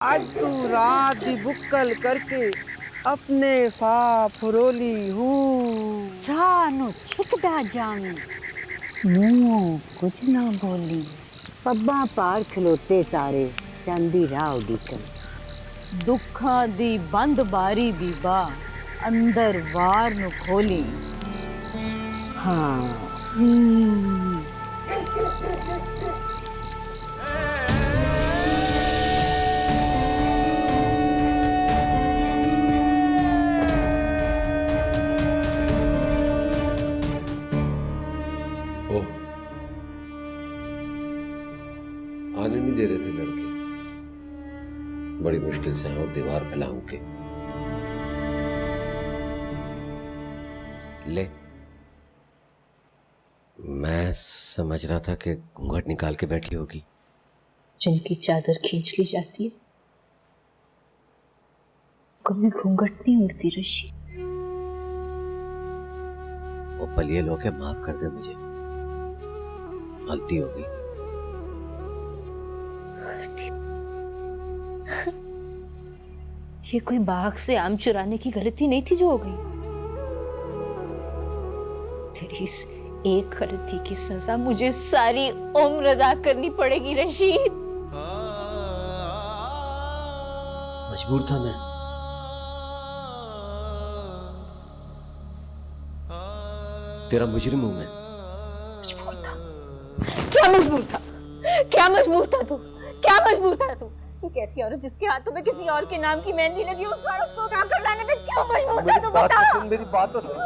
आज तू रात दी बुक्कल करके अपने फा फरोली हूँ। सानू छिकदा जामी मुंह कुछ ना बोली। पब्बा पार खलोते सारे चांदी राह उड़ीकन। दुखा दी बंद बारी बीबा अंदर वार नु खोली। हाँ ओह, आने नहीं दे रहे थे लड़के। बड़ी मुश्किल से और दीवार पे लाऊं के ले। मैं समझ रहा था कि घूंघट निकाल के बैठी होगी। जिनकी चादर खींच ली जाती है कभी घूंघट नहीं उड़ती रशी। वो पलिए लो के माफ कर दे मुझे, गलती होगी। ये कोई बाग से आम चुराने की गलती नहीं थी जो हो गई। तेरी इस एक गलती की सजा मुझे सारी उम्र अदा करनी पड़ेगी रशीद। मजबूर था मैं। तेरा मुजरिम हूं मैं। मजबूर था? क्या मजबूर था? क्या मजबूर था तू? क्या मजबूर था तू? एक ऐसी औरत जिसके हाथों में किसी और के नाम की मेहंदी लगी, उस औरत को उठा कर लाने में क्यों मजबूर था तू? बता। मेरी बात तो सुन।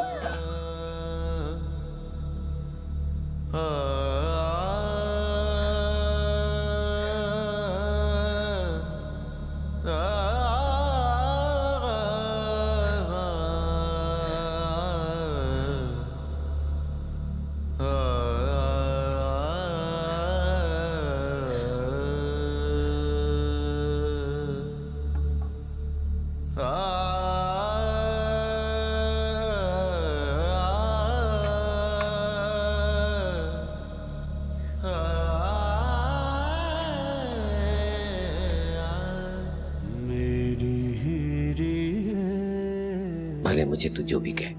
भले मुझे तू जो भी कहे,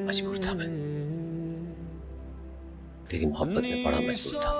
मजबूर था मैं। तेरी मोहब्बत में बड़ा मजबूर था।